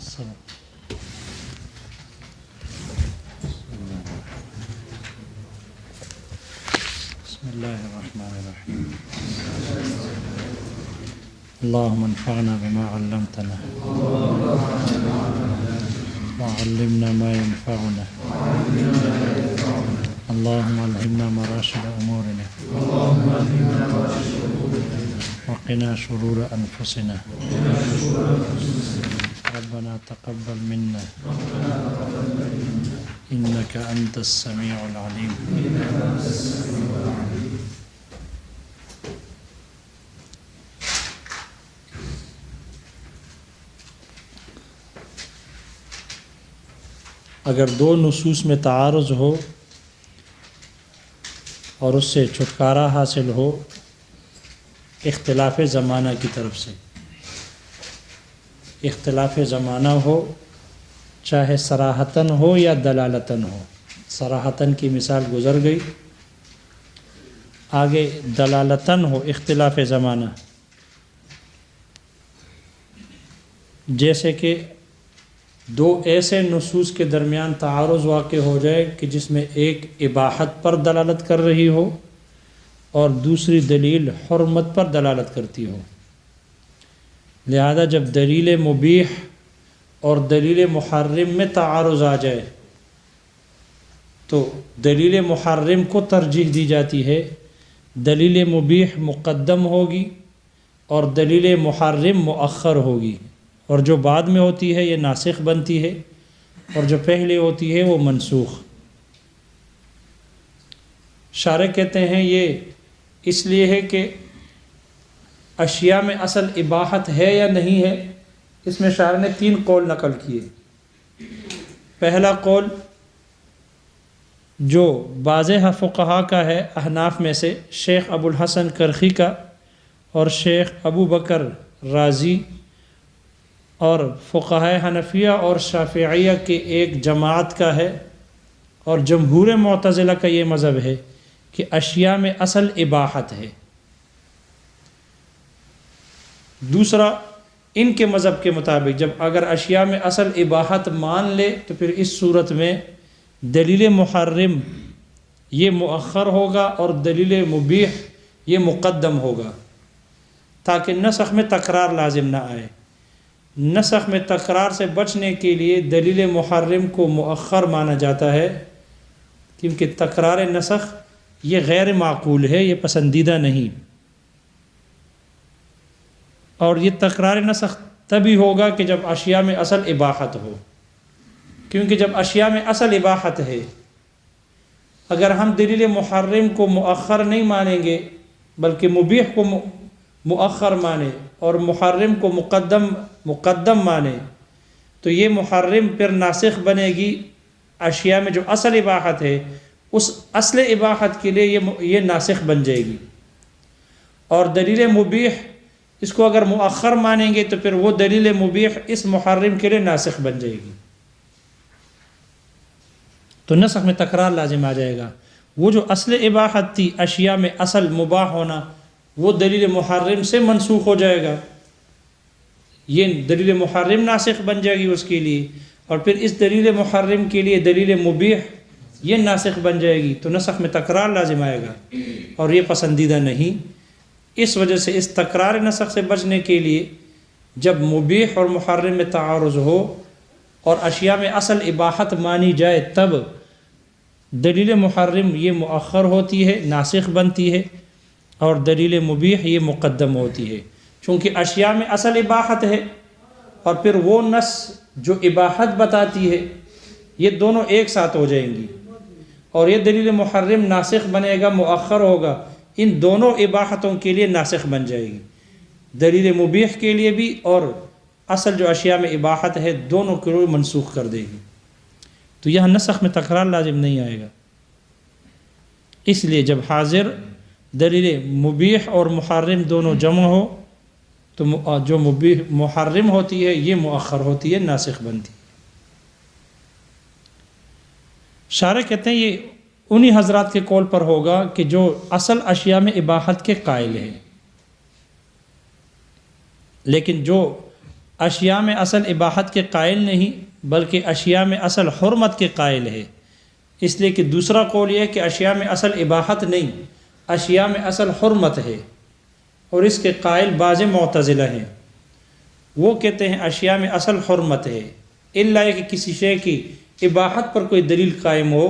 السلام. بسم الله الرحمن الرحيم. اللهم انفعنا بما علمتنا وعلمنا ما ينفعنا. اللهم ألهمنا مراشد أمورنا وقنا شرور أنفسنا. ربنا تقبل منا إنك أنت السميع العليم. اگر دو نصوص میں تعارض ہو اور اس سے چھٹکارا حاصل ہو اختلاف زمانہ کی طرف سے، اختلاف زمانہ ہو چاہے صراحتاً ہو یا دلالتاً ہو. صراحتاً کی مثال گزر گئی، آگے دلالتاً ہو اختلاف زمانہ، جیسے کہ دو ایسے نصوص کے درمیان تعارض واقع ہو جائے کہ جس میں ایک اباحت پر دلالت کر رہی ہو اور دوسری دلیل حرمت پر دلالت کرتی ہو. لہذا جب دلیل مبیح اور دلیل محرم میں تعارض آ جائے تو دلیل محرم کو ترجیح دی جاتی ہے، دلیل مبیح مقدم ہوگی اور دلیل محرم مؤخر ہوگی، اور جو بعد میں ہوتی ہے یہ ناسخ بنتی ہے اور جو پہلے ہوتی ہے وہ منسوخ. شارح کہتے ہیں یہ اس لیے ہے کہ اشیاء میں اصل اباحت ہے یا نہیں ہے. اس میں شارح نے 3 قول نقل کیے. پہلا قول جو بعض فقہا کا ہے احناف میں سے شیخ ابو الحسن کرخی کا اور شیخ ابو بکر رازی اور فقہائے حنفیہ اور شافعیہ کے ایک جماعت کا ہے، اور جمہور معتزلہ کا یہ مذہب ہے کہ اشیاء میں اصل اباحت ہے. دوسرا، ان کے مذہب کے مطابق جب اگر اشیاء میں اصل اباحت مان لے تو پھر اس صورت میں دلیل محرم یہ مؤخر ہوگا اور دلیل مبیح یہ مقدم ہوگا تاکہ نسخ میں تکرار لازم نہ آئے. نسخ میں تکرار سے بچنے کے لیے دلیل محرم کو مؤخر مانا جاتا ہے، کیونکہ تکرار نسخ یہ غیر معقول ہے، یہ پسندیدہ نہیں. اور یہ تکرار نسخ تبھی ہوگا کہ جب اشیاء میں اصل اباحت ہو، کیونکہ جب اشیاء میں اصل اباحت ہے، اگر ہم دلیل محرم کو مؤخر نہیں مانیں گے بلکہ مبیح کو مؤخر مانے اور محرم کو مقدم مانے تو یہ محرم پھر ناسخ بنے گی. اشیاء میں جو اصل اباحت ہے اس اصل اباحت کے لیے یہ ناسخ بن جائے گی، اور دلیل مبیح اس کو اگر مؤخر مانیں گے تو پھر وہ دلیل مبیح اس محرم کے لیے ناسخ بن جائے گی. تو نسخ میں تکرار لازم آ جائے گا. وہ جو اصل اباحت تھی اشیاء میں اصل مباح ہونا وہ دلیل محرم سے منسوخ ہو جائے گا، یہ دلیل محرم ناسخ بن جائے گی اس کے لیے، اور پھر اس دلیل محرم کے لیے دلیل مبیح یہ ناسخ بن جائے گی. تو نسخ میں تکرار لازم آئے گا اور یہ پسندیدہ نہیں. اس وجہ سے اس تکرار نسخ سے بچنے کے لیے جب مبیح اور محرم میں تعارض ہو اور اشیاء میں اصل اباحت مانی جائے تب دلیل محرم یہ مؤخر ہوتی ہے، ناسخ بنتی ہے، اور دلیل مبیح یہ مقدم ہوتی ہے. چونکہ اشیاء میں اصل اباحت ہے اور پھر وہ نص جو اباحت بتاتی ہے یہ دونوں ایک ساتھ ہو جائیں گی، اور یہ دلیل محرم ناسخ بنے گا، مؤخر ہوگا، ان دونوں اباحتوں کے لیے ناسخ بن جائے گی، دلیل مبیح کے لیے بھی اور اصل جو اشیاء میں اباحت ہے دونوں کو منسوخ کر دے گی. تو یہاں نسخ میں تکرار لازم نہیں آئے گا. اس لیے جب حاضر دلیل مبیح اور محرم دونوں جمع ہو تو جو مبیح محرم ہوتی ہے یہ مؤخر ہوتی ہے، ناسخ بنتی ہے. شارح کہتے ہیں یہ انہی حضرات کے قول پر ہوگا کہ جو اصل اشیاء میں اباحت کے قائل ہیں، لیکن جو اشیاء میں اصل اباحت کے قائل نہیں بلکہ اشیاء میں اصل حرمت کے قائل ہے، اس لیے کہ دوسرا قول یہ ہے کہ اشیاء میں اصل اباحت نہیں، اشیاء میں اصل حرمت ہے، اور اس کے قائل بعض معتزلہ ہیں، وہ کہتے ہیں اشیاء میں اصل حرمت ہے، الا کہ کسی شے کی اباحت پر کوئی دلیل قائم ہو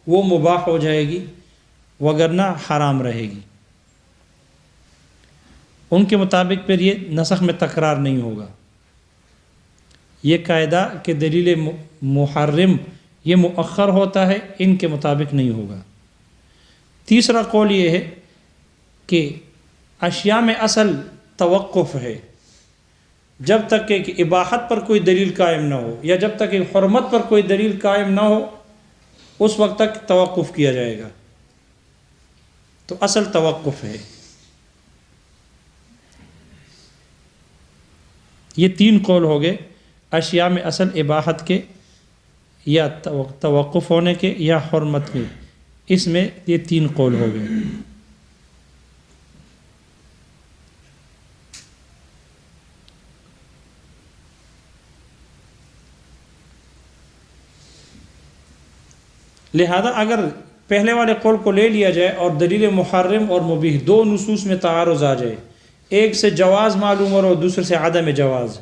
وہ مباح ہو جائے گی وگرنہ حرام رہے گی۔ ان کے مطابق پھر یہ نسخ میں تکرار نہیں ہوگا۔ یہ قاعدہ کہ دلیل محرم یہ مؤخر ہوتا ہے، ان کے مطابق نہیں ہوگا۔ تیسرا قول یہ ہے کہ اشیاء میں اصل توقف ہے، جب تک کہ اباحت پر کوئی دلیل قائم نہ ہو یا جب تک کہ حرمت پر کوئی دلیل قائم نہ ہو اس وقت تک توقف کیا جائے گا، تو اصل توقف ہے۔ یہ تین قول ہو گئے اشیاء میں اصل اباحت کے یا توقف ہونے کے یا حرمت کے، اس میں یہ تین قول ہو گئے۔ لہذا اگر پہلے والے قول کو لے لیا جائے اور دلیل محرم اور مبیح دو نصوص میں تعارض آ جائے، ایک سے جواز معلوم ہو رہا ہو دوسرے سے عدم جواز،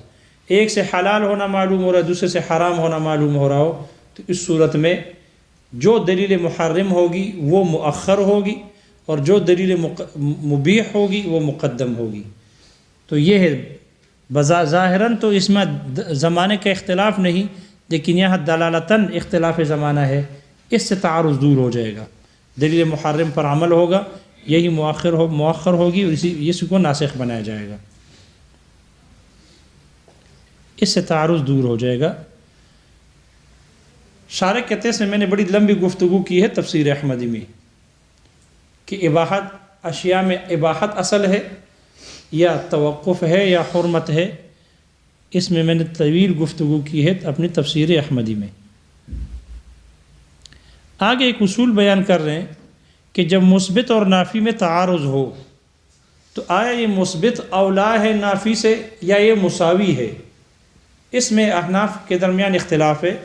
ایک سے حلال ہونا معلوم ہو رہا ہے دوسرے سے حرام ہونا معلوم ہو رہا ہو، تو اس صورت میں جو دلیل محرم ہوگی وہ مؤخر ہوگی اور جو دلیل مبیح ہوگی وہ مقدم ہوگی۔ تو یہ ہے ظاہراً تو اس میں زمانے کا اختلاف نہیں، لیکن یہاں دلالتاً اختلاف زمانہ ہے، اس سے تعارض دور ہو جائے گا، دلیل محرم پر عمل ہوگا، یہی مؤخر ہوگی اور اسی کو ناسخ بنایا جائے گا، اس سے تعارض دور ہو جائے گا۔ شارح کہتے ہیں میں نے بڑی لمبی گفتگو کی ہے تفسیر احمدی میں کہ اباحت اشیاء میں اباحت اصل ہے یا توقف ہے یا حرمت ہے، اس میں نے طویل گفتگو کی ہے اپنی تفسیر احمدی میں۔ آگے ایک اصول بیان کر رہے ہیں کہ جب مثبت اور نافی میں تعارض ہو تو آیا یہ مثبت اولا ہے نافی سے یا یہ مساوی ہے؟ اس میں احناف کے درمیان اختلاف ہے۔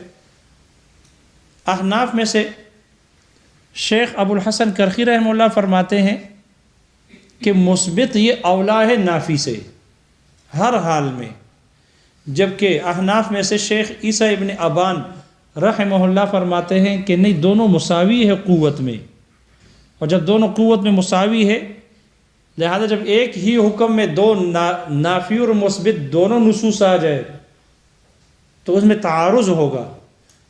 احناف میں سے شیخ ابو الحسن کرخی رحمہ اللہ فرماتے ہیں کہ مثبت یہ اولا ہے نافی سے ہر حال میں، جبکہ احناف میں سے شیخ عیسیٰ ابن ابان رحمہ اللہ فرماتے ہیں کہ نہیں، دونوں مساوی ہے قوت میں، اور جب دونوں قوت میں مساوی ہے لہذا جب ایک ہی حکم میں دو نافی اور مثبت دونوں نصوص آ جائے تو اس میں تعارض ہوگا،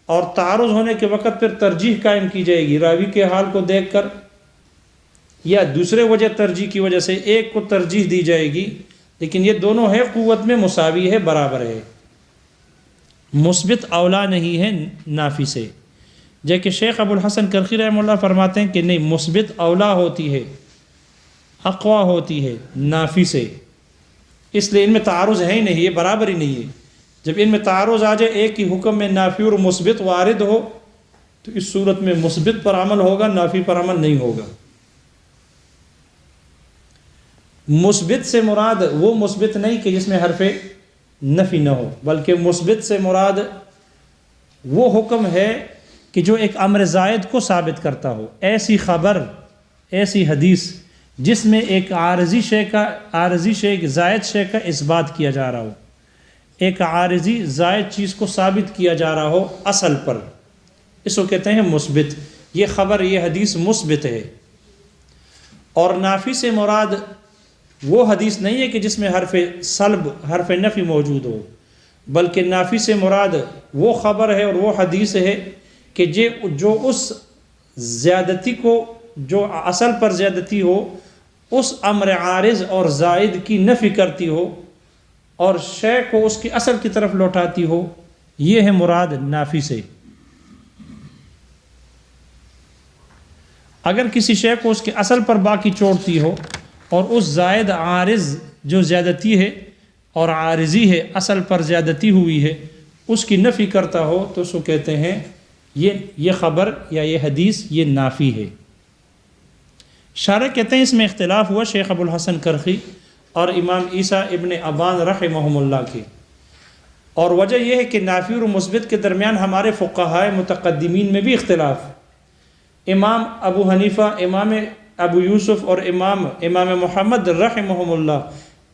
اور تعارض ہونے کے وقت پھر ترجیح قائم کی جائے گی راوی کے حال کو دیکھ کر یا دوسرے وجہ ترجیح کی وجہ سے ایک کو ترجیح دی جائے گی، لیکن یہ دونوں ہے قوت میں مساوی ہے، برابر ہے، مثبت اولا نہیں ہے نافی سے۔ جبکہ شیخ ابو الحسن کرخی رحمہ اللہ فرماتے ہیں کہ نہیں، مثبت اولا ہوتی ہے، اقوا ہوتی ہے نافی سے، اس لیے ان میں تعارض ہے ہی نہیں، یہ برابر ہی نہیں ہے۔ جب ان میں تعارض آ جائے، ایک ہی حکم میں نافی اور مثبت وارد ہو تو اس صورت میں مثبت پر عمل ہوگا، نافی پر عمل نہیں ہوگا۔ مثبت سے مراد وہ مثبت نہیں کہ جس میں حرف نفی نہ ہو، بلکہ مثبت سے مراد وہ حکم ہے کہ جو ایک امر زائد کو ثابت کرتا ہو، ایسی خبر، ایسی حدیث جس میں ایک عارضی شے ایک زائد شے کا اثبات کیا جا رہا ہو، ایک عارضی زائد چیز کو ثابت کیا جا رہا ہو اصل پر، اس کو کہتے ہیں مثبت۔ یہ خبر، یہ حدیث مثبت ہے۔ اور نافی سے مراد وہ حدیث نہیں ہے کہ جس میں حرف سلب، حرف نفی موجود ہو، بلکہ نافی سے مراد وہ خبر ہے اور وہ حدیث ہے کہ جو اس زیادتی کو، جو اصل پر زیادتی ہو، اس امر عارض اور زائد کی نفی کرتی ہو اور شے کو اس کی اصل کی طرف لوٹاتی ہو، یہ ہے مراد نافی سے۔ اگر کسی شے کو اس کے اصل پر باقی چھوڑتی ہو اور اس زائد عارض جو زیادتی ہے اور عارضی ہے، اصل پر زیادتی ہوئی ہے، اس کی نفی کرتا ہو تو اس کو کہتے ہیں یہ خبر یا یہ حدیث یہ نافی ہے۔ شارح کہتے ہیں اس میں اختلاف ہوا شیخ ابو الحسن کرخی اور امام عیسیٰ ابن ابان رحمہم اللہ کے، اور وجہ یہ ہے کہ نافی اور مثبت کے درمیان ہمارے فقہائے متقدمین میں بھی اختلاف. امام ابو حنیفہ، امام ابو یوسف اور امام محمد رحمہم اللہ،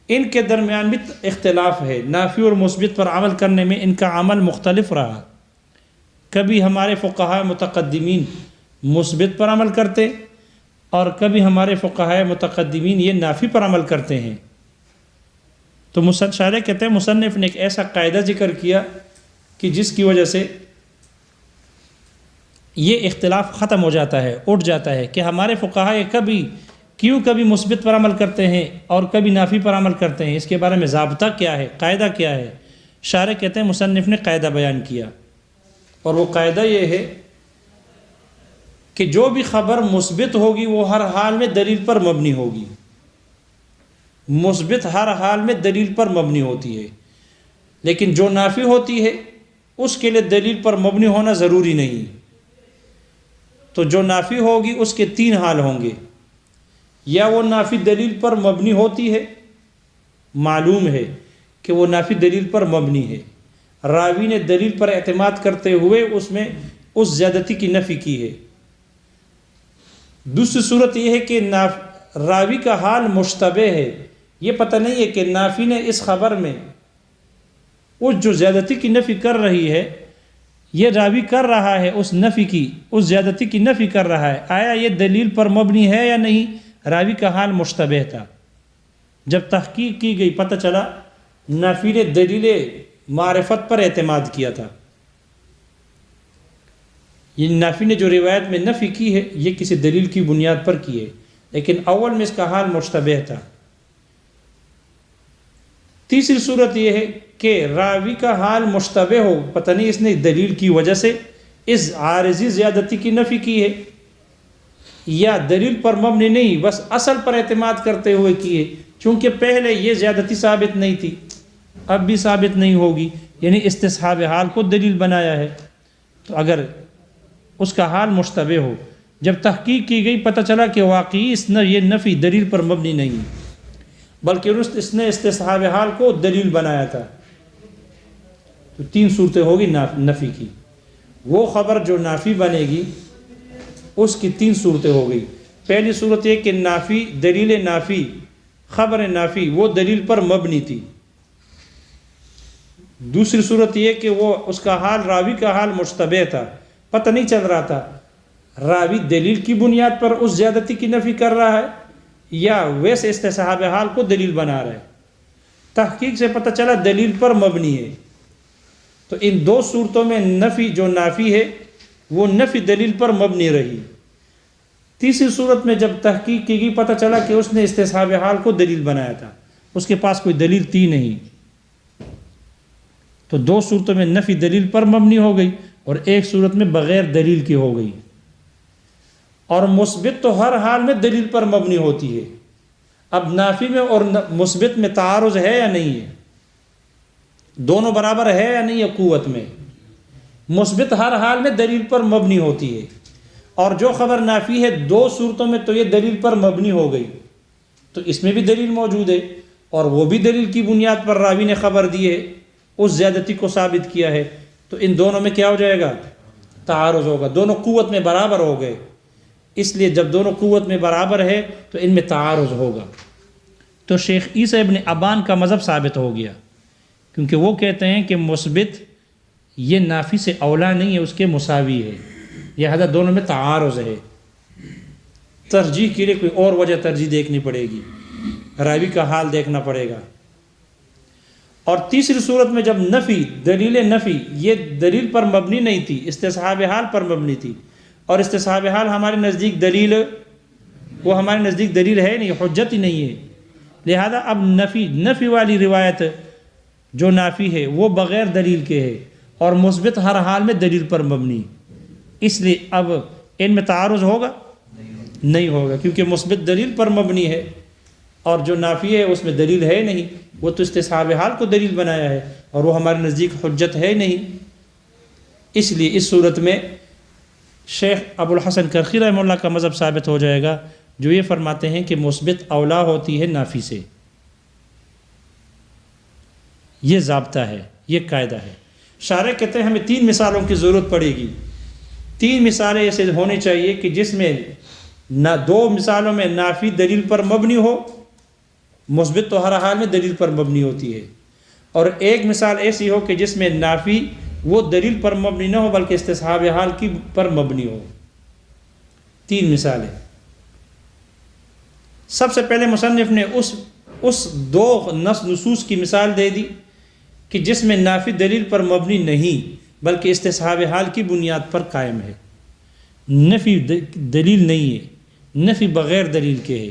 ان کے درمیان بھی اختلاف ہے. نافی اور مثبت پر عمل کرنے میں ان کا عمل مختلف رہا. کبھی ہمارے فقہاء متقدمین مثبت پر عمل کرتے اور کبھی ہمارے فقہاء متقدمین یہ نافی پر عمل کرتے ہیں. تو شارح کہتے ہیں مصنف نے ایک ایسا قاعدہ ذکر کیا کہ جس کی وجہ سے یہ اختلاف ختم ہو جاتا ہے، اٹھ جاتا ہے کہ ہمارے فقہاء کبھی مثبت پر عمل کرتے ہیں اور کبھی نافی پر عمل کرتے ہیں. اس کے بارے میں ضابطہ کیا ہے، قاعدہ کیا ہے؟ شارح کہتے ہیں مصنف نے قاعدہ بیان کیا، اور وہ قاعدہ یہ ہے کہ جو بھی خبر مثبت ہوگی وہ ہر حال میں دلیل پر مبنی ہوگی. مثبت ہر حال میں دلیل پر مبنی ہوتی ہے، لیکن جو نافی ہوتی ہے اس کے لیے دلیل پر مبنی ہونا ضروری نہیں. تو جو نافی ہوگی اس کے 3 حال ہوں گے. یا وہ نافی دلیل پر مبنی ہوتی ہے، معلوم ہے کہ وہ نافی دلیل پر مبنی ہے، راوی نے دلیل پر اعتماد کرتے ہوئے اس میں اس زیادتی کی نفی کی ہے. دوسری صورت یہ ہے کہ راوی کا حال مشتبہ ہے، یہ پتہ نہیں ہے کہ نافی نے اس خبر میں اس جو زیادتی کی نفی کر رہی ہے، یہ راوی کر رہا ہے اس زیادتی کی نفی کر رہا ہے، آیا یہ دلیل پر مبنی ہے یا نہیں؟ راوی کا حال مشتبہ تھا. جب تحقیق کی گئی پتہ چلا نافی نے دلیل معرفت پر اعتماد کیا تھا. یہ نافی نے جو روایت میں نفی کی ہے یہ کسی دلیل کی بنیاد پر کی ہے، لیکن اول میں اس کا حال مشتبہ تھا. تیسری صورت یہ ہے کہ راوی کا حال مشتبہ ہو، پتہ نہیں اس نے دلیل کی وجہ سے اس عارضی زیادتی کی نفی کی ہے یا دلیل پر مبنی نہیں، بس اصل پر اعتماد کرتے ہوئے کی ہے. چونکہ پہلے یہ زیادتی ثابت نہیں تھی، اب بھی ثابت نہیں ہوگی، یعنی استصحاب حال کو دلیل بنایا ہے. تو اگر اس کا حال مشتبہ ہو، جب تحقیق کی گئی پتہ چلا کہ واقعی یہ نفی دلیل پر مبنی نہیں بلکہ اس نے استصحاب حال کو دلیل بنایا تھا، تو 3 صورتیں ہوگی نفی کی. وہ خبر جو نافی بنے گی اس کی 3 صورتیں ہو گئی. پہلی صورت یہ کہ دلیل نافی، خبر نافی وہ دلیل پر مبنی تھی. دوسری صورت یہ کہ وہ اس کا حال، راوی کا حال مشتبہ تھا، پتہ نہیں چل رہا تھا راوی دلیل کی بنیاد پر اس زیادتی کی نفی کر رہا ہے یا ویسے استصحاب حال کو دلیل بنا رہا ہے. تحقیق سے پتہ چلا دلیل پر مبنی ہے. تو ان 2 صورتوں میں نفی جو نافی ہے وہ نفی دلیل پر مبنی رہی. تیسری صورت میں جب تحقیق کی گئی پتہ چلا کہ اس نے استصحاب حال کو دلیل بنایا تھا، اس کے پاس کوئی دلیل تھی نہیں. تو 2 صورتوں میں نفی دلیل پر مبنی ہو گئی اور ایک صورت میں بغیر دلیل کی ہو گئی. اور مثبت تو ہر حال میں دلیل پر مبنی ہوتی ہے. اب نافی میں اور مثبت میں تعارض ہے یا نہیں ہے؟ دونوں برابر ہے یا نہیں ہے قوت میں؟ مثبت ہر حال میں دلیل پر مبنی ہوتی ہے، اور جو خبر نافی ہے 2 صورتوں میں تو یہ دلیل پر مبنی ہو گئی. تو اس میں بھی دلیل موجود ہے اور وہ بھی دلیل کی بنیاد پر راوی نے خبر دی ہے، اس زیادتی کو ثابت کیا ہے. تو ان دونوں میں کیا ہو جائے گا؟ تعارض ہوگا. دونوں قوت میں برابر ہو گئے. اس لیے جب دونوں قوت میں برابر ہے تو ان میں تعارض ہوگا. تو شیخ عیسی ابن ابان کا مذہب ثابت ہو گیا، کیونکہ وہ کہتے ہیں کہ مثبت یہ نافی سے اولا نہیں ہے، اس کے مساوی ہے، لہذا دونوں میں تعارض ہے. ترجیح کے لیے کوئی اور وجہ ترجیح دیکھنی پڑے گی، راوی کا حال دیکھنا پڑے گا. اور تیسری صورت میں جب دلیل نفی یہ دلیل پر مبنی نہیں تھی، استصحاب حال پر مبنی تھی، اور استصحاب حال ہمارے نزدیک دلیل ہے نہیں، حجت ہی نہیں ہے. لہذا اب نفی والی روایت جو نافی ہے وہ بغیر دلیل کے ہے اور مثبت ہر حال میں دلیل پر مبنی. اس لیے اب ان میں تعارض ہوگا؟ نہیں ہوگا، کیونکہ مثبت دلیل پر مبنی ہے اور جو نافی ہے اس میں دلیل ہے نہیں. وہ تو استصحاب حال کو دلیل بنایا ہے اور وہ ہمارے نزدیک حجت ہے نہیں. اس لیے اس صورت میں شیخ ابو الحسن کرخی رحمہ اللہ کا مذہب ثابت ہو جائے گا، جو یہ فرماتے ہیں کہ مثبت اولا ہوتی ہے نافی سے. یہ ضابطہ ہے، یہ قاعدہ ہے۔ شارح کہتے ہیں ہمیں 3 مثالوں کی ضرورت پڑے گی، 3 مثالیں ایسے ہونی چاہیے کہ جس میں نہ 2 مثالوں میں نافی دلیل پر مبنی ہو، مثبت تو ہر حال میں دلیل پر مبنی ہوتی ہے، اور ایک مثال ایسی ہو کہ جس میں نافی وہ دلیل پر مبنی نہ ہو بلکہ استصحاب حال کی پر مبنی ہو۔ 3 مثالیں۔ سب سے پہلے مصنف نے اس 2 نصوص کی مثال دے دی کہ جس میں نافی دلیل پر مبنی نہیں بلکہ استصحاب حال کی بنیاد پر قائم ہے۔ نفی دلیل نہیں ہے، نفی بغیر دلیل کے ہے،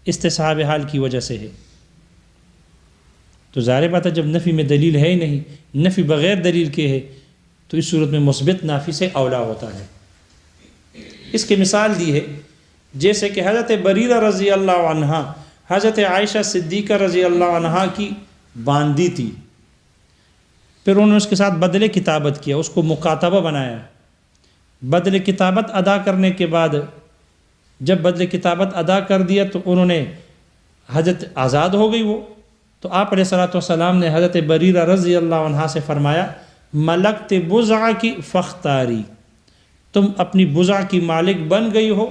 استصحاب حال کی وجہ سے ہے۔ تو ظاہر بات ہے جب نفی میں دلیل ہے ہی نہیں، نفی بغیر دلیل کے ہے، تو اس صورت میں مثبت نافی سے اولا ہوتا ہے۔ اس کی مثال دی ہے جیسے کہ حضرت بریرہ رضی اللہ عنہ حضرت عائشہ صدیقہ رضی اللہ عنہ کی باندی تھی، پھر انہوں نے اس کے ساتھ بدل کتابت کیا، اس کو مکاتبہ بنایا۔ بدل کتابت ادا کرنے کے بعد جب بدل کتابت ادا کر دیا تو انہوں نے حضرت آزاد ہو گئی وہ، تو آپ علیہ الصلوۃ والسلام نے حضرت بریرہ رضی اللہ عنہ سے فرمایا ملکت بضع کی فختاری، تم اپنی بضع کی مالک بن گئی ہو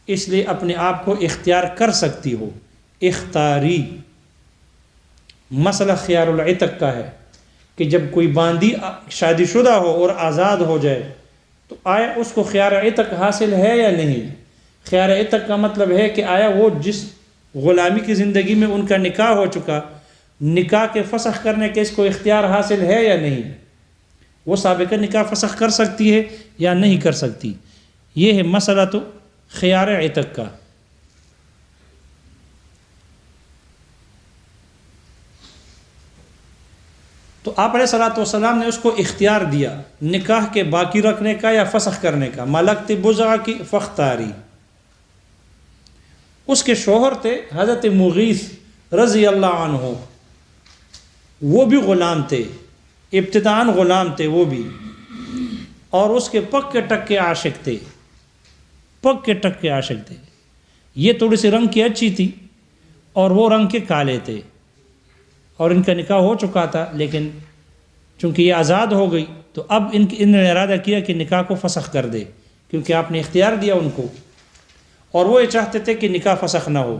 اس لیے اپنے آپ کو اختیار کر سکتی ہو۔ اختاری مسئلہ خیار العتق کا ہے کہ جب کوئی باندی شادی شدہ ہو اور آزاد ہو جائے تو آیا اس کو خیار عتق حاصل ہے یا نہیں؟ خیار عتق کا مطلب ہے کہ آیا وہ جس غلامی کی زندگی میں ان کا نکاح ہو چکا، نکاح کے فسخ کرنے کے اس کو اختیار حاصل ہے یا نہیں؟ وہ سابقہ نکاح فسخ کر سکتی ہے یا نہیں کر سکتی؟ یہ ہے مسئلہ تو خیار عتق کا۔ تو آپ علیہ الصلوۃ والسلام نے اس کو اختیار دیا نکاح کے باقی رکھنے کا یا فسخ کرنے کا۔ ملکت بضع کی فختاری۔ اس کے شوہر تھے حضرت مغیث رضی اللہ عنہ، وہ بھی غلام تھے، ابتداً غلام تھے وہ بھی، اور اس کے پکے ٹکے عاشق تھے، پکے ٹکے عاشق تھے۔ یہ تھوڑی سی رنگ کی اچھی تھی اور وہ رنگ کے کالے تھے، اور ان کا نکاح ہو چکا تھا، لیکن چونکہ یہ آزاد ہو گئی تو اب ان نے ارادہ کیا کہ نکاح کو فسخ کر دے، کیونکہ آپ نے اختیار دیا ان کو، اور وہ یہ چاہتے تھے کہ نکاح فسخ نہ ہو۔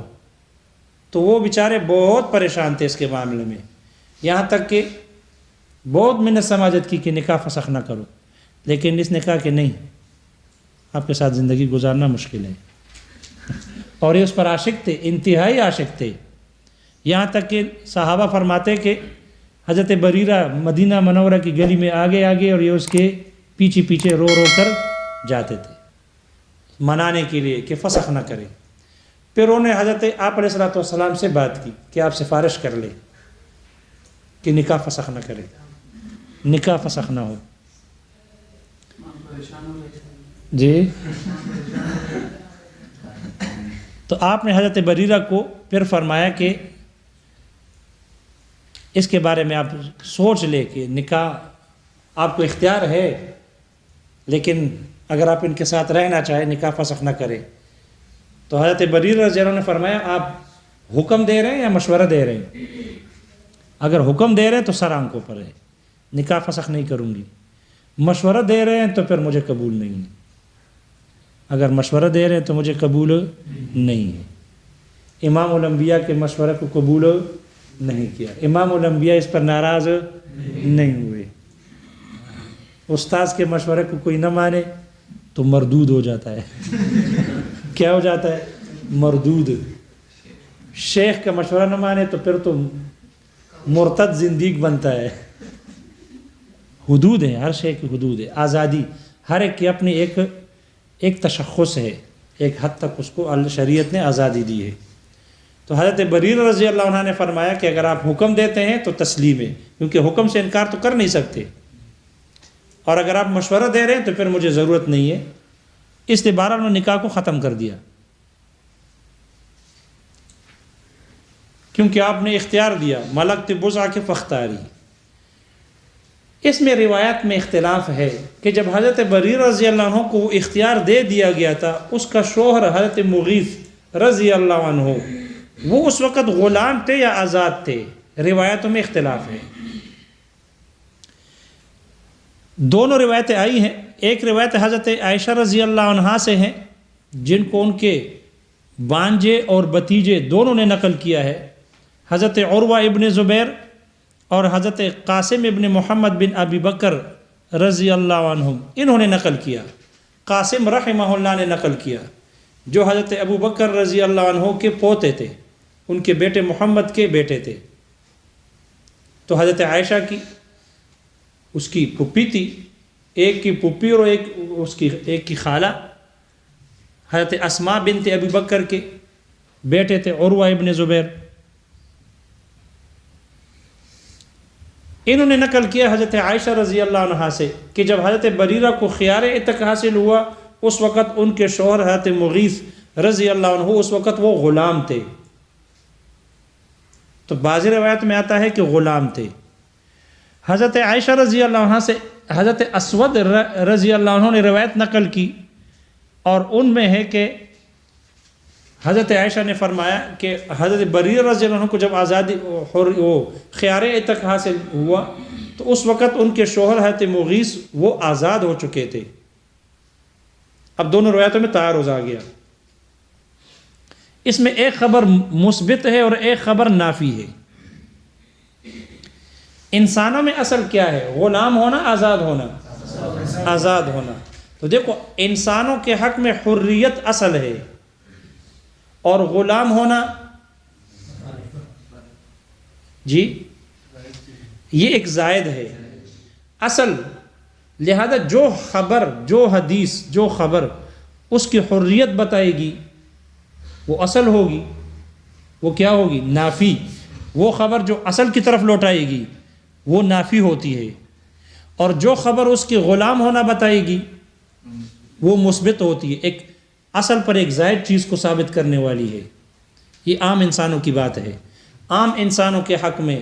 تو وہ بیچارے بہت پریشان تھے اس کے معاملے میں، یہاں تک کہ بہت محنت سماجت کی کہ نکاح فسخ نہ کرو، لیکن اس نے کہا کہ نہیں، آپ کے ساتھ زندگی گزارنا مشکل ہے۔ اور یہ اس پر عاشق تھے، انتہائی عاشق تھے، یہاں تک کہ صحابہ فرماتے کہ حضرت بریرہ مدینہ منورہ کی گلی میں آگے آگے اور یہ اس کے پیچھے پیچھے رو رو کر جاتے تھے منانے کے لیے کہ فسخ نہ کرے۔ پھر انہوں نے حضرت آپ علیہ الصلوۃ والسلام سے بات کی کہ آپ سفارش کر لیں کہ نکاح فسخ نہ کرے، نکاح فسخ نہ ہو۔ جی تو آپ نے حضرت بریرہ کو پھر فرمایا کہ اس کے بارے میں آپ سوچ لے کہ نکاح آپ کو اختیار ہے، لیکن اگر آپ ان کے ساتھ رہنا چاہیں نکاح فسخ نہ کریں۔ تو حضرت بریرہ رضی اللہ عنہ نے فرمایا آپ حکم دے رہے ہیں یا مشورہ دے رہے ہیں؟ اگر حکم دے رہے ہیں تو سر آنکھوں پر ہے، نکاح فسخ نہیں کروں گی۔ مشورہ دے رہے ہیں تو پھر مجھے قبول نہیں ہے، اگر مشورہ دے رہے ہیں تو مجھے قبول نہیں ہے۔ امام الانبیاء کے مشورہ کو قبول نہیں کیا، امام الانبیاء اس پر ناراض نہیں ہوئے۔ استاذ کے مشورے کو کوئی نہ مانے تو مردود ہو جاتا ہے۔ کیا ہو جاتا ہے؟ مردود۔ شیخ کا مشورہ نہ مانے تو پھر تو مرتد زندیق بنتا ہے۔ حدود ہے، ہر شے کی حدود ہے، آزادی ہر ایک کی اپنی ایک تشخص ہے، ایک حد تک اس کو شریعت نے آزادی دی ہے۔ تو حضرت بریرہ رضی اللہ عنہ نے فرمایا کہ اگر آپ حکم دیتے ہیں تو تسلیم ہے، کیونکہ حکم سے انکار تو کر نہیں سکتے، اور اگر آپ مشورہ دے رہے ہیں تو پھر مجھے ضرورت نہیں ہے۔ اس لیے بہرحال انہوں نے نکاح کو ختم کر دیا، کیونکہ آپ نے اختیار دیا ملکت بضع کی فختاری۔ اس میں روایت میں اختلاف ہے کہ جب حضرت بریرہ رضی اللہ عنہ کو وہ اختیار دے دیا گیا تھا، اس کا شوہر حضرت مغیث رضی اللہ عنہ وہ اس وقت غلام تھے یا آزاد تھے؟ روایتوں میں اختلاف ہے۔ دونوں روایتیں آئی ہیں. ایک روایت حضرت عائشہ رضی اللہ عنہا سے ہیں جن کو ان کے بانجے اور بتیجے دونوں نے نقل کیا ہے. حضرت عروہ ابن زبیر اور حضرت قاسم ابن محمد بن ابی بکر رضی اللہ عنہم انہوں نے نقل کیا. قاسم رحمہ اللہ نے نقل کیا جو حضرت ابو بکر رضی اللہ عنہ کے پوتے تھے، ان کے بیٹے محمد کے بیٹے تھے. تو حضرت عائشہ کی اس کی پھپھی تھی، ایک کی پھپھی اور ایک کی خالہ. حضرت اسماء بنت ابی بکر کے بیٹے تھے عروہ ابن زبیر. انہوں نے نقل کیا حضرت عائشہ رضی اللہ عنہا سے کہ جب حضرت بریرہ کو خیار عتق حاصل ہوا اس وقت ان کے شوہر حضرت مغیث رضی اللہ عنہ اس وقت وہ غلام تھے. تو بعض روایت میں آتا ہے کہ غلام تھے. حضرت عائشہ رضی اللہ عنہ سے حضرت اسود رضی اللہ عنہ نے روایت نقل کی اور ان میں ہے کہ حضرت عائشہ نے فرمایا کہ حضرت بریرہ رضی اللہ عنہ کو جب آزادی وہ خیار عتق حاصل ہوا تو اس وقت ان کے شوہر حضرت مغیث وہ آزاد ہو چکے تھے. اب دونوں روایتوں میں تعارض آ گیا. اس میں ایک خبر مثبت ہے اور ایک خبر نافی ہے. انسانوں میں اصل کیا ہے؟ غلام ہونا، آزاد ہونا؟ آزاد ہونا. تو دیکھو انسانوں کے حق میں حریت اصل ہے اور غلام ہونا جی یہ ایک زائد ہے اصل. لہذا جو خبر، جو حدیث، جو خبر اس کی حریت بتائے گی وہ اصل ہوگی. وہ کیا ہوگی؟ نافی. وہ خبر جو اصل کی طرف لوٹائے گی وہ نافی ہوتی ہے، اور جو خبر اس کی غلام ہونا بتائے گی وہ مثبت ہوتی ہے، ایک اصل پر ایک زائد چیز کو ثابت کرنے والی ہے. یہ عام انسانوں کی بات ہے. عام انسانوں کے حق میں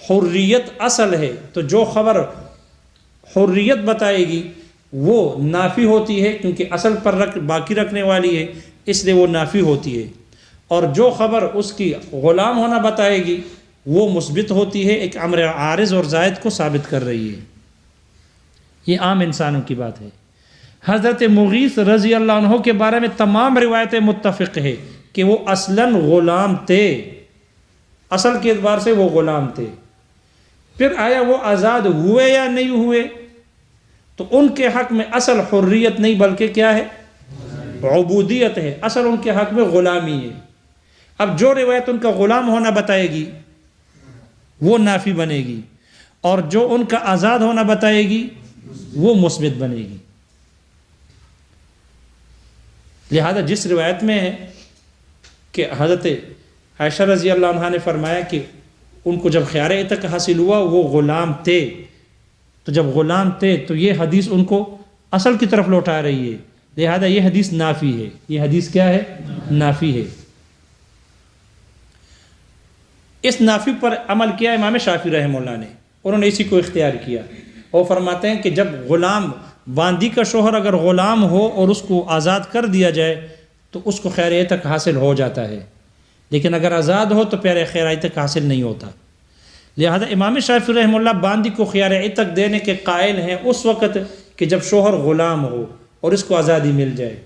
حریت اصل ہے، تو جو خبر حریت بتائے گی وہ نافی ہوتی ہے کیونکہ اصل پر باقی رکھنے والی ہے، اس لیے وہ نافی ہوتی ہے. اور جو خبر اس کی غلام ہونا بتائے گی وہ مثبت ہوتی ہے، ایک امر عارض اور زائد کو ثابت کر رہی ہے. یہ عام انسانوں کی بات ہے. حضرت مغیث رضی اللہ عنہ کے بارے میں تمام روایتیں متفق ہے کہ وہ اصلاً غلام تھے، اصل کے اعتبار سے وہ غلام تھے. پھر آیا وہ آزاد ہوئے یا نہیں ہوئے؟ تو ان کے حق میں اصل حریت نہیں بلکہ کیا ہے؟ عبودیت ہے. اصل ان کے حق میں غلامی ہے. اب جو روایت ان کا غلام ہونا بتائے گی وہ نافی بنے گی، اور جو ان کا آزاد ہونا بتائے گی وہ مثبت بنے گی. لہذا جس روایت میں ہے کہ حضرت عائشہ رضی اللہ عنہ نے فرمایا کہ ان کو جب خیار عتق حاصل ہوا وہ غلام تھے، تو جب غلام تھے تو یہ حدیث ان کو اصل کی طرف لوٹا رہی ہے. لہذا یہ حدیث نافی ہے. یہ حدیث کیا ہے؟ نافی ہے. اس نافی پر عمل کیا امام شافعی رحمہ اللہ نے، انہوں نے اسی کو اختیار کیا. اور فرماتے ہیں کہ جب غلام باندی کا شوہر اگر غلام ہو اور اس کو آزاد کر دیا جائے تو اس کو خیار عتق حاصل ہو جاتا ہے، لیکن اگر آزاد ہو تو پھر خیار عتق حاصل نہیں ہوتا. لہذا امام شافعی رحمہ اللہ باندی کو خیار عتق دینے کے قائل ہیں اس وقت کہ جب شوہر غلام ہو اور اس کو آزادی مل جائے.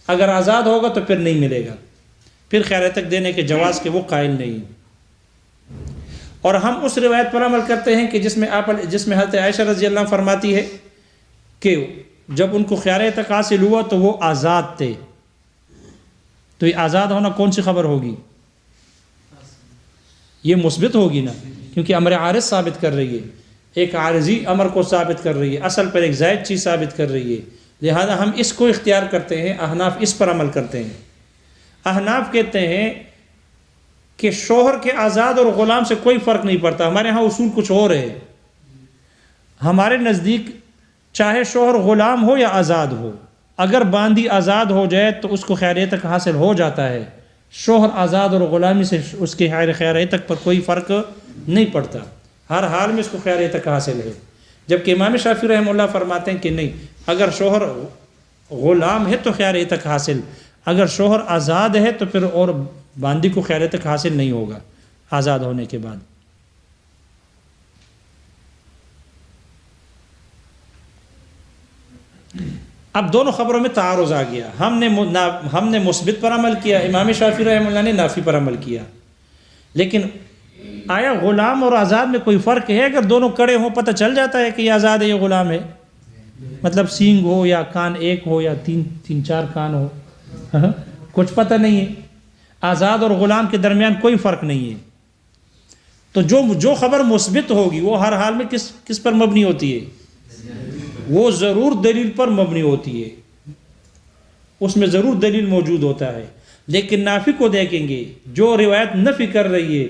اگر آزاد ہوگا تو پھر نہیں ملے گا، پھر خیار عتق دینے کے جواز کے وہ قائل نہیں. اور ہم اس روایت پر عمل کرتے ہیں کہ جس میں حضرت عائشہ رضی اللہ عنہ فرماتی ہے کہ جب ان کو خیار عتق حاصل ہوا تو وہ آزاد تھے. تو یہ آزاد ہونا کون سی خبر ہوگی؟ یہ مثبت ہوگی نا، کیونکہ امر عارض ثابت کر رہی ہے، ایک عارضی امر کو ثابت کر رہی ہے، اصل پر ایک زائد چیز ثابت کر رہی ہے. لہذا ہم اس کو اختیار کرتے ہیں. احناف اس پر عمل کرتے ہیں. احناف کہتے ہیں کہ شوہر کے آزاد اور غلام سے کوئی فرق نہیں پڑتا. ہمارے ہاں اصول کچھ اور ہے. ہمارے نزدیک چاہے شوہر غلام ہو یا آزاد ہو، اگر باندی آزاد ہو جائے تو اس کو خیار عتق حاصل ہو جاتا ہے. شوہر آزاد اور غلامی سے اس کے خیار عتق پر کوئی فرق نہیں پڑتا، ہر حال میں اس کو خیار عتق حاصل ہے. جبکہ امام شافعی رحمہ اللہ فرماتے ہیں کہ نہیں، اگر شوہر غلام ہے تو خیار عتق حاصل، اگر شوہر آزاد ہے تو پھر اور باندی کو خیار عتق حاصل نہیں ہوگا آزاد ہونے کے بعد. اب دونوں خبروں میں تعارض آ گیا، ہم نے مثبت پر عمل کیا، امام شافعی رحمہ اللہ نے نافی پر عمل کیا، لیکن آیا غلام اور آزاد میں کوئی فرق ہے؟ اگر دونوں کڑے ہوں پتہ چل جاتا ہے کہ یہ آزاد ہے یہ غلام ہے، مطلب سینگ ہو یا کان ایک ہو یا تین چار کان ہو، کچھ پتہ نہیں ہے، آزاد اور غلام کے درمیان کوئی فرق نہیں ہے، تو جو خبر مثبت ہوگی وہ ہر حال میں کس پر مبنی ہوتی ہے؟ وہ ضرور دلیل پر مبنی ہوتی ہے، اس میں ضرور دلیل موجود ہوتا ہے۔ لیکن نافی کو دیکھیں گے، جو روایت نفی کر رہی ہے،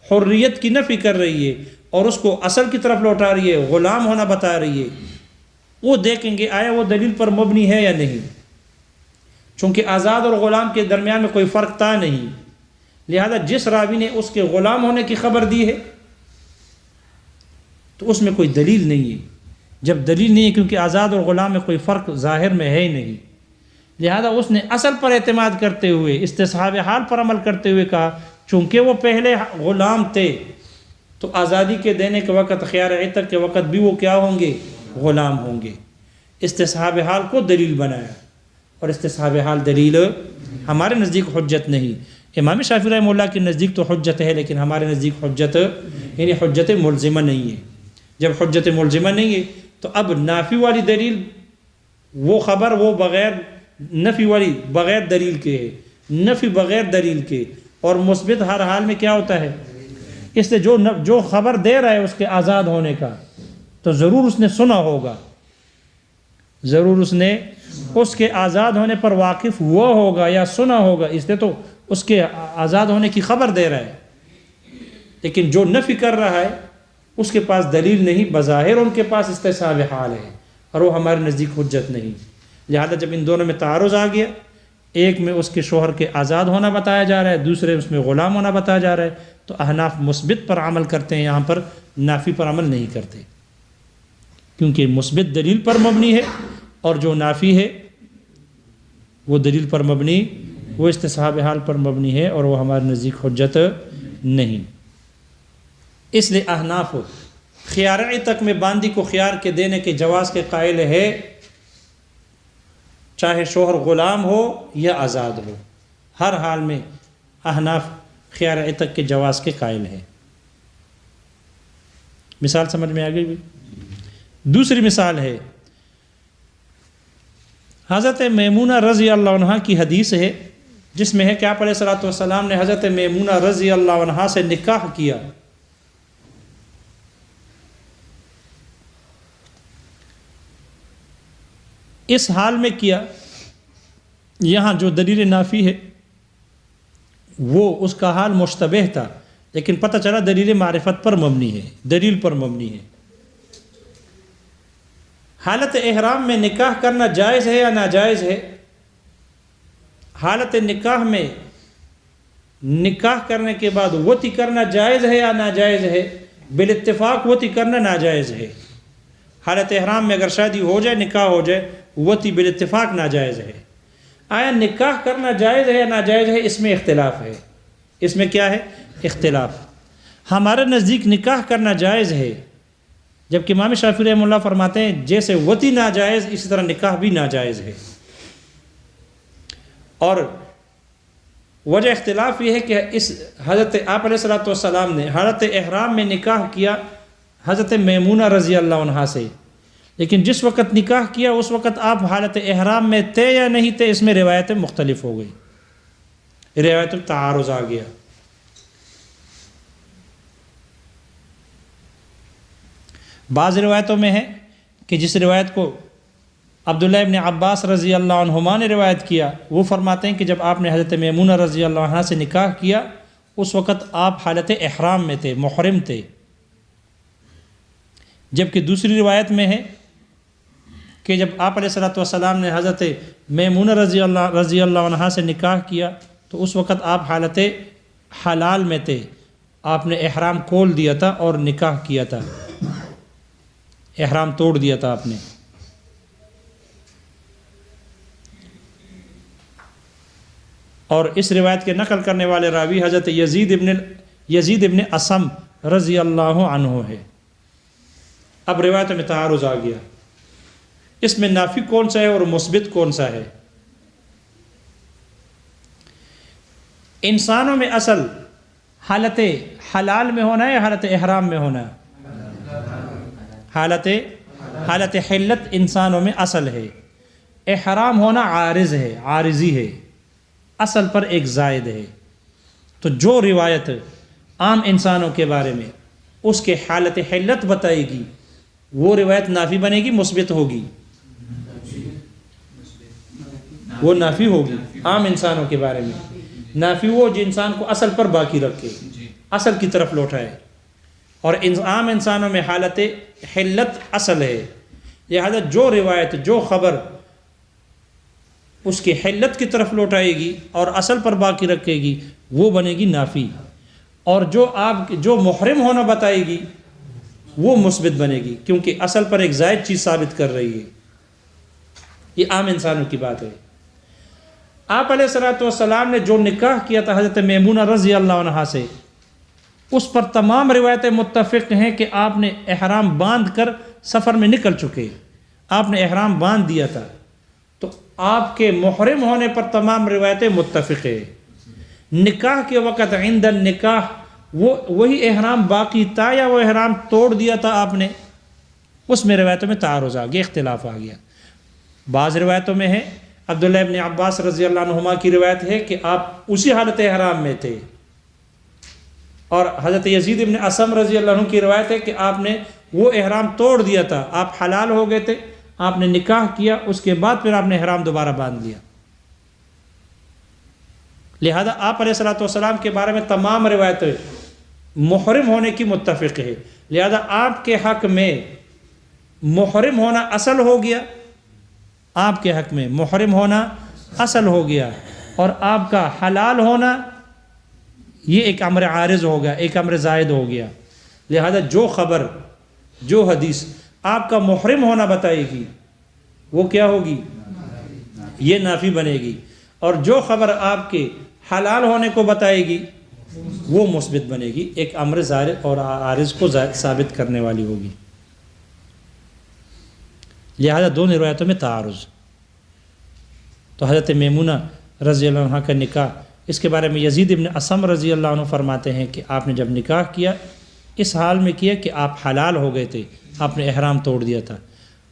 حریت کی نفی کر رہی ہے اور اس کو اصل کی طرف لوٹا رہی ہے، غلام ہونا بتا رہی ہے، وہ دیکھیں گے آیا وہ دلیل پر مبنی ہے یا نہیں، چونکہ آزاد اور غلام کے درمیان میں کوئی فرق تھا نہیں، لہذا جس راوی نے اس کے غلام ہونے کی خبر دی ہے تو اس میں کوئی دلیل نہیں ہے۔ جب دلیل نہیں ہے کیونکہ آزاد اور غلام میں کوئی فرق ظاہر میں ہے ہی نہیں، لہذا اس نے اصل پر اعتماد کرتے ہوئے استصحاب حال پر عمل کرتے ہوئے کہا چونکہ وہ پہلے غلام تھے تو آزادی کے دینے کے وقت خیار عتق کے وقت بھی وہ کیا ہوں گے؟ غلام ہوں گے۔ استصحاب حال کو دلیل بنایا، اور استصحاب حال دلیل ہمارے نزدیک حجت نہیں، امام شافعی رحمہ اللہ کے نزدیک تو حجت ہے لیکن ہمارے نزدیک حجت یعنی حجت ملزمہ نہیں ہے۔ جب حجت ملزمہ نہیں ہے تو اب نافی والی دلیل وہ خبر وہ بغیر نفی والی بغیر دلیل کے ہے، نفی بغیر دلیل کے، اور مثبت ہر حال میں کیا ہوتا ہے؟ اس سے جو خبر دے رہا ہے اس کے آزاد ہونے کا تو ضرور اس نے سنا ہوگا، ضرور اس نے اس کے آزاد ہونے پر واقف ہوا ہوگا یا سنا ہوگا، اس لیے تو اس کے آزاد ہونے کی خبر دے رہا ہے۔ لیکن جو نفی کر رہا ہے اس کے پاس دلیل نہیں، بظاہر ان کے پاس استصحاب حال ہے اور وہ ہمارے نزدیک حجت نہیں، لہذا جب ان دونوں میں تعارض آ گیا، ایک میں اس کے شوہر کے آزاد ہونا بتایا جا رہا ہے، دوسرے اس میں غلام ہونا بتایا جا رہا ہے، تو احناف مثبت پر عمل کرتے ہیں، یہاں پر نافی پر عمل نہیں کرتے، کیونکہ مثبت دلیل پر مبنی ہے اور جو نافی ہے وہ دلیل پر مبنی، وہ استصحاب حال پر مبنی ہے اور وہ ہمارے نزدیک حجت نہیں۔ اس لیے احناف خیار عتق میں باندی کو خیار کے دینے کے جواز کے قائل ہے، چاہے شوہر غلام ہو یا آزاد ہو، ہر حال میں احناف خیار عتق کے جواز کے قائل ہے۔ مثال سمجھ میں آ گئی بھی؟ دوسری مثال ہے حضرت میمونہ رضی اللہ عنہ کی حدیث ہے، جس میں ہے کہ آپ علیہ الصلوۃ والسلام نے حضرت میمونہ رضی اللہ عنہ سے نکاح کیا، اس حال میں کیا، یہاں جو دلیل نافی ہے وہ اس کا حال مشتبہ تھا، لیکن پتہ چلا دلیل معرفت پر مبنی ہے، دلیل پر مبنی ہے۔ حالت احرام میں نکاح کرنا جائز ہے یا ناجائز ہے؟ حالت نکاح میں نکاح کرنے کے بعد وطی کرنا جائز ہے یا ناجائز ہے؟ بالاتفاق وطی کرنا ناجائز ہے۔ حالت احرام میں اگر شادی ہو جائے، نکاح ہو جائے، وطی بالاتفاق ناجائز ہے۔ آیا نکاح کرنا جائز ہے یا ناجائز ہے؟ اس میں اختلاف ہے۔ اس میں کیا ہے؟ اختلاف۔ ہمارے نزدیک نکاح کرنا جائز ہے، جبکہ امام شافعی رحمہ اللہ فرماتے ہیں جیسے وطی ناجائز اسی طرح نکاح بھی ناجائز ہے، اور وجہ اختلاف یہ ہے کہ اس حضرت آپ علیہ الصلوۃ والسلام نے حالت احرام میں نکاح کیا حضرت میمونہ رضی اللہ عنہا سے، لیکن جس وقت نکاح کیا اس وقت آپ حالت احرام میں تھے یا نہیں تھے، اس میں روایتیں مختلف ہو گئی، روایت تعارض آ گیا۔ بعض روایتوں میں ہے کہ جس روایت کو عبداللہ ابن عباس رضی اللہ عنہما نے روایت کیا، وہ فرماتے ہیں کہ جب آپ نے حضرت میمونہ رضی اللہ عنہا سے نکاح کیا اس وقت آپ حالت احرام میں تھے، محرم تھے، جبکہ دوسری روایت میں ہے کہ جب آپ علیہ الصلوۃ والسلام نے حضرت میمونہ رضی اللہ عنہا سے نکاح کیا تو اس وقت آپ حالت حلال میں تھے، آپ نے احرام کھول دیا تھا اور نکاح کیا تھا، احرام توڑ دیا تھا آپ نے۔ اور اس روایت کے نقل کرنے والے راوی حضرت یزید ابن اسم رضی اللہ عنہ ہے۔ اب روایت میں تعارض آ گیا، اس میں نافی کون سا ہے اور مثبت کون سا ہے؟ انسانوں میں اصل حالت حلال میں ہونا ہے یا حالت احرام میں ہونا ہے؟ حالت حلت انسانوں میں اصل ہے، احرام ہونا عارض ہے، عارضی ہے، اصل پر ایک زائد ہے۔ تو جو روایت عام انسانوں کے بارے میں اس کے حالت حلت بتائے گی وہ روایت نافی بنے گی مثبت ہوگی؟ وہ نافی ہوگی عام انسانوں کے بارے میں۔ نافی وہ جو انسان کو اصل پر باقی رکھے، اصل کی طرف لوٹائے، اور عام انسانوں میں حالت حلت اصل ہے، لہذا جو روایت جو خبر اس کی حلت کی طرف لوٹائے گی اور اصل پر باقی رکھے گی وہ بنے گی نافی، اور جو محرم ہونا بتائے گی وہ مثبت بنے گی، کیونکہ اصل پر ایک زائد چیز ثابت کر رہی ہے۔ یہ عام انسانوں کی بات ہے۔ آپ علیہ الصلوۃ والسلام نے جو نکاح کیا تھا حضرت میمونہ رضی اللہ عنہا سے، اس پر تمام روایتیں متفق ہیں کہ آپ نے احرام باندھ کر سفر میں نکل چکے، آپ نے احرام باندھ دیا تھا، تو آپ کے محرم ہونے پر تمام روایتیں متفق ہیں۔ نکاح کے وقت عند النکاح وہی احرام باقی تھا یا وہ احرام توڑ دیا تھا آپ نے؟ اس میں روایتوں میں تعارض آ گیا، اختلاف آ گیا۔ بعض روایتوں میں ہے، عبداللہ ابن عباس رضی اللہ عنہما کی روایت ہے کہ آپ اسی حالت احرام میں تھے، اور حضرت یزید ابن اسم رضی اللہ عنہ کی روایت ہے کہ آپ نے وہ احرام توڑ دیا تھا، آپ حلال ہو گئے تھے، آپ نے نکاح کیا، اس کے بعد پھر آپ نے احرام دوبارہ باندھ لیا۔ لہذا آپ علیہ الصلوۃ والسلام کے بارے میں تمام روایتیں محرم ہونے کی متفق ہے، لہذا آپ کے حق میں محرم ہونا اصل ہو گیا، آپ کے حق میں محرم ہونا اصل ہو گیا، اور آپ کا حلال ہونا یہ ایک امر عارض ہو گیا، ایک امر زائد ہو گیا۔ لہذا جو خبر جو حدیث آپ کا محرم ہونا بتائے گی وہ کیا ہوگی؟ یہ نافی بنے گی، اور جو خبر آپ کے حلال ہونے کو بتائے گی وہ مثبت بنے گی، ایک امر زائد اور عارض کو ثابت کرنے والی ہوگی۔ لہذا دونوں روایتوں میں تعارض۔ تو حضرت میمونہ رضی اللہ عنہ کا نکاح، اس کے بارے میں یزید ابن اسم رضی اللہ عنہ فرماتے ہیں کہ آپ نے جب نکاح کیا اس حال میں کیا کہ آپ حلال ہو گئے تھے، آپ نے احرام توڑ دیا تھا۔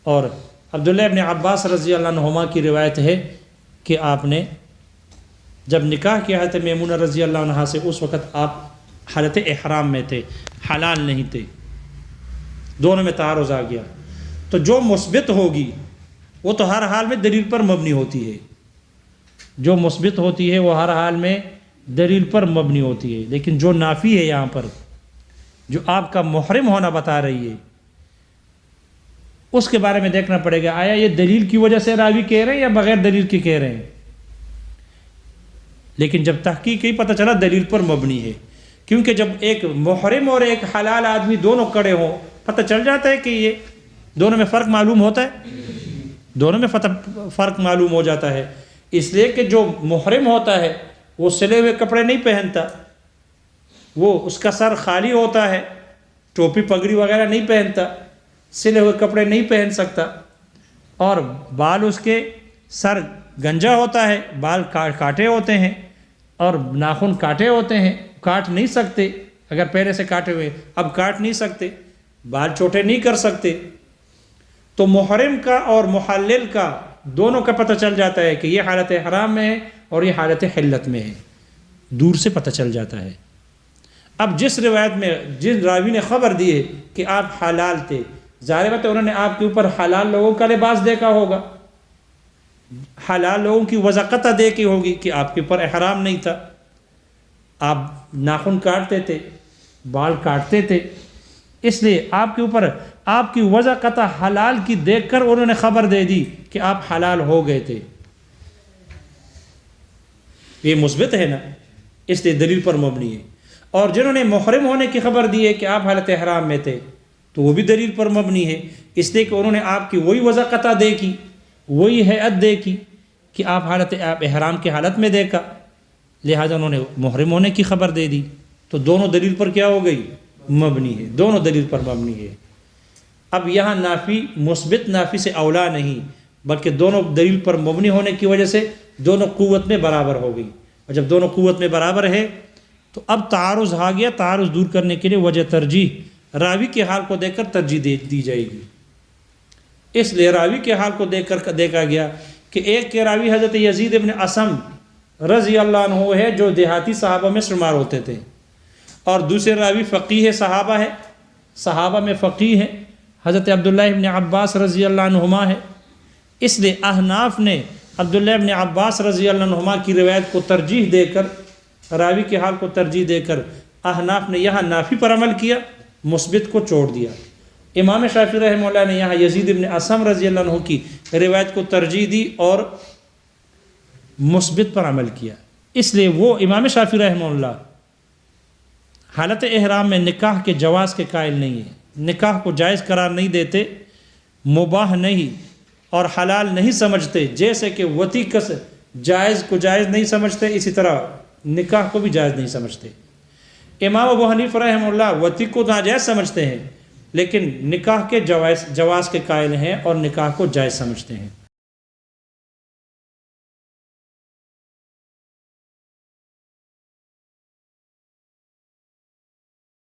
اور عبداللہ ابن عباس رضی اللہ عنہما کی روایت ہے کہ آپ نے جب نکاح کیا حضرت میمونہ رضی اللہ عنہ سے اس وقت آپ حالت احرام میں تھے، حلال نہیں تھے۔ دونوں میں تعارض آ گیا۔ تو جو مثبت ہوگی وہ تو ہر حال میں دلیل پر مبنی ہوتی ہے، جو مثبت ہوتی ہے وہ ہر حال میں دلیل پر مبنی ہوتی ہے، لیکن جو نافی ہے یہاں پر جو آپ کا محرم ہونا بتا رہی ہے اس کے بارے میں دیکھنا پڑے گا، آیا یہ دلیل کی وجہ سے راوی کہہ رہے ہیں یا بغیر دلیل کے کہہ رہے ہیں؟ لیکن جب تحقیق ہی پتہ چلا دلیل پر مبنی ہے، کیونکہ جب ایک محرم اور ایک حلال آدمی دونوں کڑے ہوں پتہ چل جاتا ہے کہ یہ دونوں میں فرق معلوم ہوتا ہے، دونوں میں فرق معلوم ہو جاتا ہے، اس لیے کہ جو محرم ہوتا ہے وہ سلے ہوئے کپڑے نہیں پہنتا، وہ اس کا سر خالی ہوتا ہے، ٹوپی پگڑی وغیرہ نہیں پہنتا، سلے ہوئے کپڑے نہیں پہن سکتا، اور بال اس کے سر گنجا ہوتا ہے، بال کاٹے ہوتے ہیں اور ناخن کاٹے ہوتے ہیں، کاٹ نہیں سکتے، اگر پہلے سے کاٹے ہوئے اب کاٹ نہیں سکتے، بال چھوٹے نہیں کر سکتے۔ تو محرم کا اور محلل کا دونوں کا پتہ چل جاتا ہے کہ یہ حالت حرام میں ہے اور یہ حالت حلت میں ہے، دور سے پتہ چل جاتا ہے۔ اب جس روایت میں جن راوی نے خبر دی ہے کہ آپ حلال تھے، ظاہر بات ہے انہوں نے آپ کے اوپر حلال لوگوں کا لباس دیکھا ہوگا، حلال لوگوں کی وضاقتہ دیکھی ہوگی کہ آپ کے اوپر احرام نہیں تھا، آپ ناخن کاٹتے تھے، بال کاٹتے تھے، اس لیے آپ کے اوپر آپ کی وضاقتہ حلال کی دیکھ کر انہوں نے خبر دے دی کہ آپ حلال ہو گئے تھے۔ یہ مثبت ہے نا، اس لیے دلیل پر مبنی ہے۔ اور جنہوں نے محرم ہونے کی خبر دی ہے کہ آپ حالت احرام میں تھے تو وہ بھی دلیل پر مبنی ہے، اس لیے کہ انہوں نے آپ کی وہی وضاقتہ دیکھی، وہی ہیئت دیکھی کہ آپ حالت احرام کی حالت میں دیکھا، لہذا انہوں نے محرم ہونے کی خبر دے دی، تو دونوں دلیل پر کیا ہو گئی؟ مبنی ہے، دونوں دلیل پر مبنی ہے۔ اب یہاں نافی مثبت نافی سے اولا نہیں، بلکہ دونوں دلیل پر مبنی ہونے کی وجہ سے دونوں قوت میں برابر ہو گئی، اور جب دونوں قوت میں برابر ہے تو اب تعارض آ گیا، تعارض دور کرنے کے لیے وجہ ترجیح راوی کے حال کو دیکھ کر ترجیح دی جائے گی۔ اس لیے راوی کے حال کو دیکھ کر دیکھا گیا کہ ایک کے راوی حضرت یزید ابن اسم رضی اللہ عنہ ہے جو دیہاتی صحابہ میں شمار ہوتے تھے، اور دوسرے راوی فقیہ صحابہ ہے، صحابہ میں فقیہ ہے، حضرت عبداللہ ابن عباس رضی اللہ عنہما ہے۔ اس لیے احناف نے عبداللہ ابن عباس رضی اللہ عنہما کی روایت کو ترجیح دے کر، راوی کے حال کو ترجیح دے کر احناف نے یہاں نافی پر عمل کیا، مثبت کو چھوڑ دیا۔ امام شافعی رحمہ اللہ نے یہاں یزید ابن اسم رضی اللہ عنہ کی روایت کو ترجیح دی اور مثبت پر عمل کیا۔ اس لیے وہ امام شافعی رحمہ اللہ حالت احرام میں نکاح کے جواز کے قائل نہیں ہے، نکاح کو جائز قرار نہیں دیتے، مباح نہیں اور حلال نہیں سمجھتے، جیسے کہ وطی کس جائز کو جائز نہیں سمجھتے، اسی طرح نکاح کو بھی جائز نہیں سمجھتے۔ امام ابو حنیفہ رحمہ اللہ وطی کو ناجائز سمجھتے ہیں، لیکن نکاح کے جواز کے قائل ہیں اور نکاح کو جائز سمجھتے ہیں۔